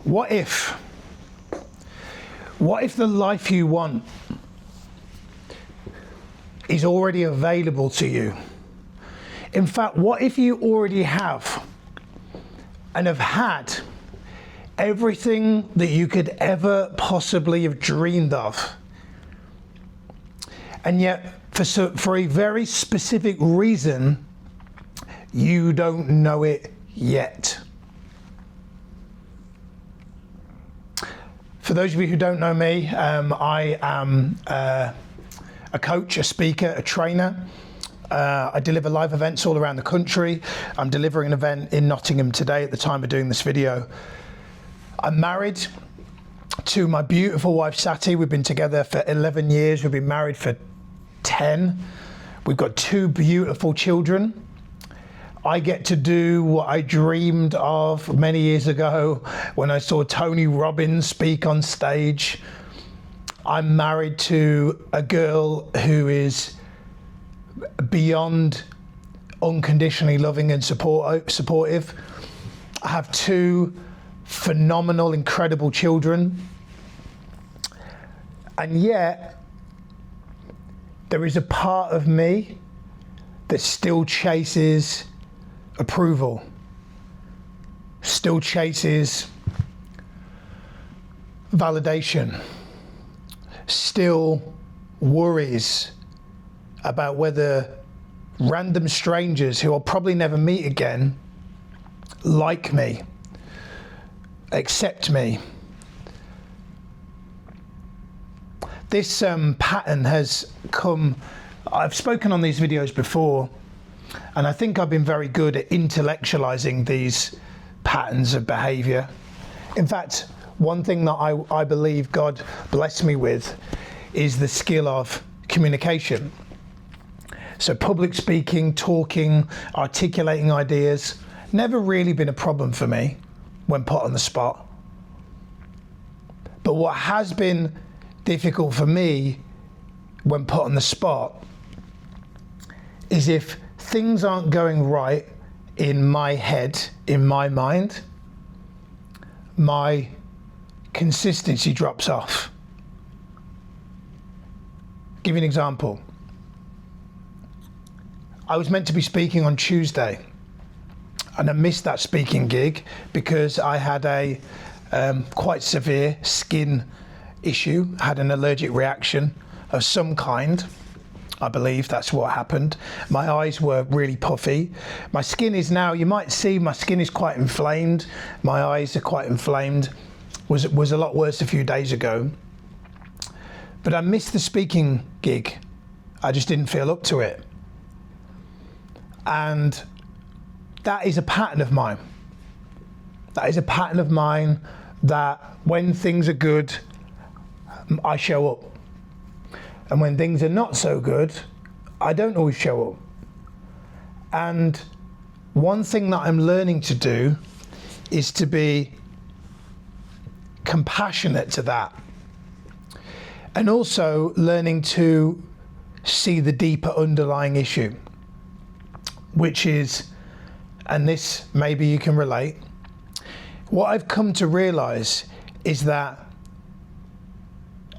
What if the life you want is already available to you? In fact, what if you already have and have had everything that you could ever possibly have dreamed of, and yet for a very specific reason, you don't know it yet? For those of you who don't know me, I am a coach, a speaker, a trainer. I deliver live events all around the country. I'm delivering an event in Nottingham today at the time of doing this video. I'm married to my beautiful wife, Sati. We've been together for 11 years. We've been married for 10. We've got 2 beautiful children. I get to do what I dreamed of many years ago when I saw Tony Robbins speak on stage. I'm married to a girl who is beyond unconditionally loving and supportive. I have 2 phenomenal, incredible children. And yet, there is a part of me that still chases approval, still chases validation, still worries about whether random strangers who I'll probably never meet again like me, accept me. This pattern has come, I've spoken on these videos before, and I think I've been very good at intellectualizing these patterns of behavior. In fact, one thing that I believe God blessed me with is the skill of communication. So public speaking, talking, articulating ideas, never really been a problem for me when put on the spot. But what has been difficult for me when put on the spot is if things aren't going right in my head, in my mind, my consistency drops off. Give you an example. I was meant to be speaking on Tuesday, and I missed that speaking gig because I had a quite severe skin issue, had an allergic reaction of some kind. I believe that's what happened. My eyes were really puffy. My skin is now, you might see my skin is quite inflamed. My eyes are quite inflamed. Was a lot worse a few days ago. But I missed the speaking gig. I just didn't feel up to it. And that is a pattern of mine. That is a pattern of mine that when things are good, I show up. And when things are not so good, I don't always show up. And one thing that I'm learning to do is to be compassionate to that. And also learning to see the deeper underlying issue, which is, and this maybe you can relate, what I've come to realize is that,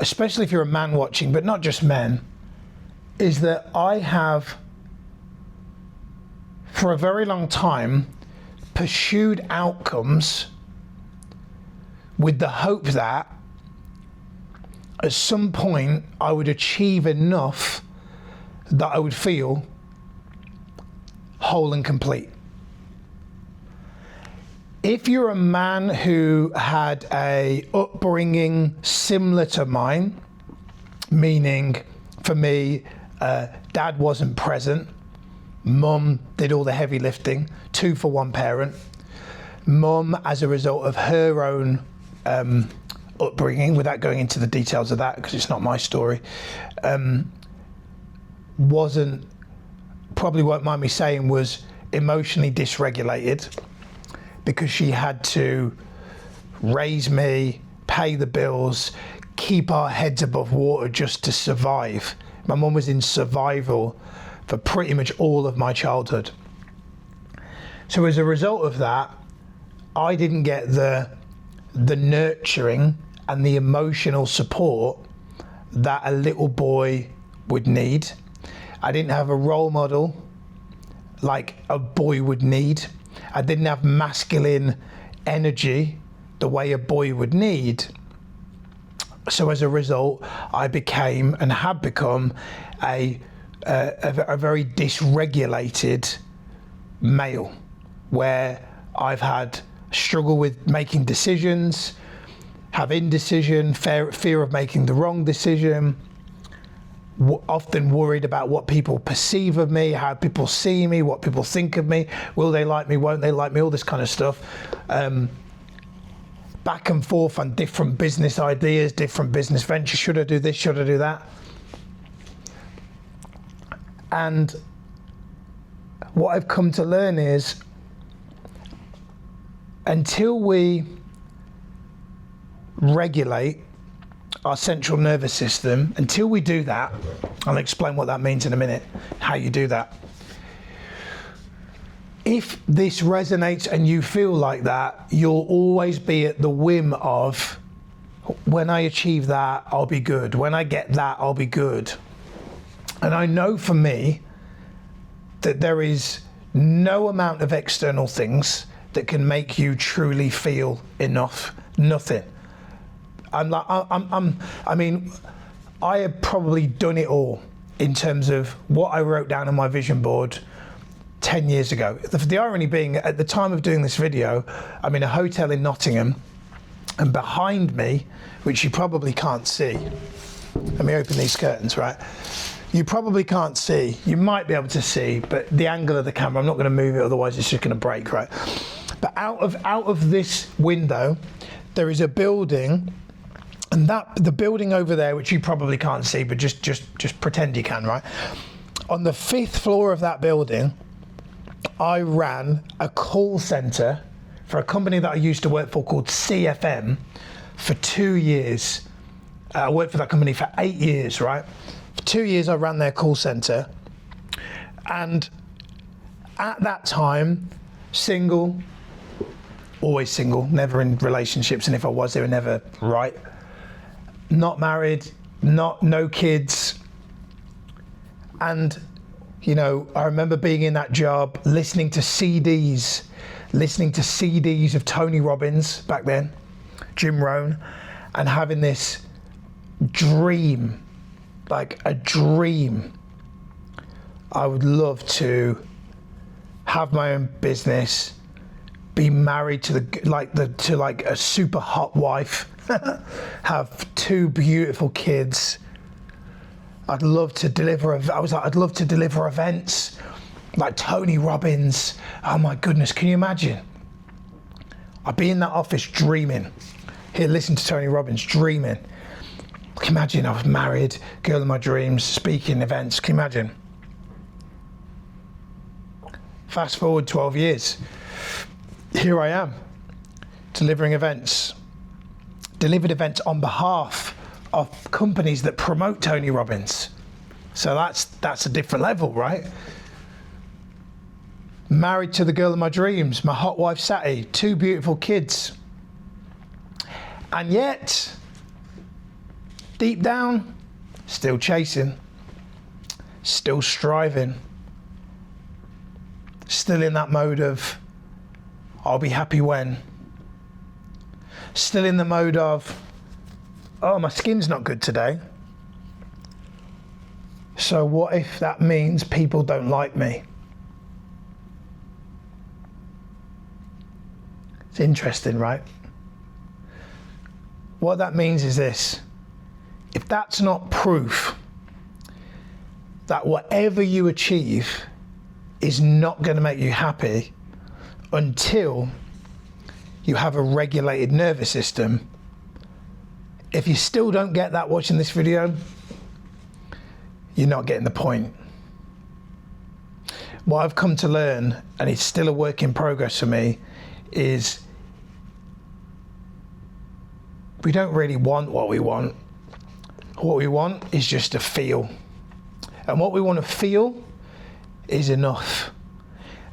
especially if you're a man watching, but not just men, is that I have, for a very long time, pursued outcomes with the hope that at some point I would achieve enough that I would feel whole and complete. If you're a man who had a upbringing similar to mine, meaning for me, dad wasn't present, mum did all the heavy lifting, 2 for 1 parent. Mum, as a result of her own upbringing, without going into the details of that because it's not my story, probably won't mind me saying, was emotionally dysregulated, because she had to raise me, pay the bills, keep our heads above water just to survive. My mum was in survival for pretty much all of my childhood. So as a result of that, I didn't get the the nurturing and the emotional support that a little boy would need. I didn't have a role model like a boy would need. I didn't have masculine energy the way a boy would need. So as a result, I became and have become a very dysregulated male, where I've had struggle with making decisions, have indecision, fear of making the wrong decision, often worried about what people perceive of me, how people see me, what people think of me, will they like me, won't they like me, all this kind of stuff. Back and forth on different business ideas, different business ventures. Should I do this? Should I do that? And what I've come to learn is, until we regulate our central nervous system, until we do that, I'll explain what that means in a minute, how you do that. If this resonates and you feel like that, you'll always be at the whim of, when I achieve that, I'll be good. When I get that, I'll be good. And I know for me that there is no amount of external things that can make you truly feel enough. Nothing. I have probably done it all in terms of what I wrote down on my vision board 10 years ago. The irony being, at the time of doing this video, I'm in a hotel in Nottingham, and behind me, which you probably can't see, let me open these curtains, right? You probably can't see, you might be able to see, but the angle of the camera, I'm not gonna move it, otherwise it's just gonna break, right? But out of this window, there is a building, and the building over there, which you probably can't see, but just pretend you can, right? On the 5th floor of that building, I ran a call center for a company that I used to work for called CFM for 2 years. I worked for that company for 8 years, right? For 2 years I ran their call center, and at that time, single, always single, never in relationships, and if I was, they were never right. Not married, no kids. And you know, I remember being in that job, listening to CDs of Tony Robbins back then, Jim Rohn, and having this dream, like a dream. I would love to have my own business, be married to a super hot wife, have 2 beautiful kids. I'd love to deliver events like Tony Robbins. Oh my goodness, can you imagine? I'd be in that office dreaming. Here, listen to Tony Robbins, dreaming. Can you imagine? I was married, girl of my dreams, speaking events. Can you imagine? Fast forward 12 years. Here I am, delivering events. Delivered events on behalf of companies that promote Tony Robbins. So that's a different level, right? Married to the girl of my dreams, my hot wife Sati, 2 beautiful kids. And yet, deep down, still chasing, still striving, still in that mode of, I'll be happy when. Still in the mode of, oh, my skin's not good today. So what if that means people don't like me? It's interesting, right? What that means is this: if that's not proof that whatever you achieve is not going to make you happy until you have a regulated nervous system, if you still don't get that watching this video, you're not getting the point. What I've come to learn, and it's still a work in progress for me, is we don't really want what we want. What we want is just to feel. And what we want to feel is enough.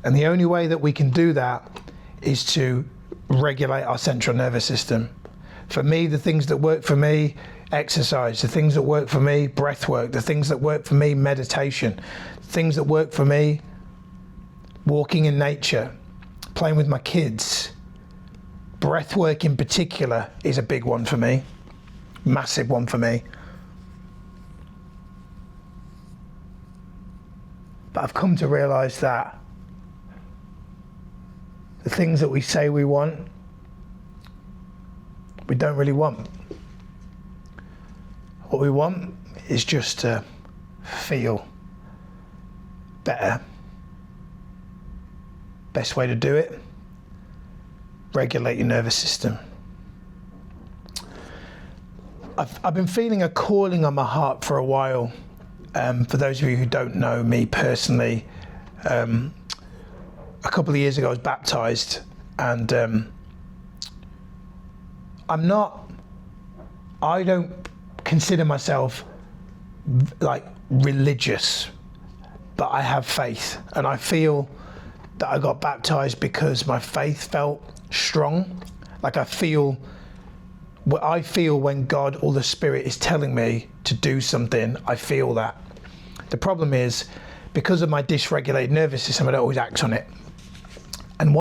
And the only way that we can do that is to regulate our central nervous system. For me, the things that work for me, exercise. The things that work for me, breath work. The things that work for me, meditation. The things that work for me, walking in nature, playing with my kids. Breath work in particular is a big one for me, massive one for me. But I've come to realize that the things that we say we want, we don't really want. What we want is just to feel better. Best way to do it, regulate your nervous system. I've been feeling a calling on my heart for a while. For those of you who don't know me personally, a couple of years ago I was baptized, and I don't consider myself like religious, but I have faith, and I feel that I got baptized because my faith felt strong. Like I feel when God or the Spirit is telling me to do something, I feel that. The problem is, because of my dysregulated nervous system, I don't always act on it.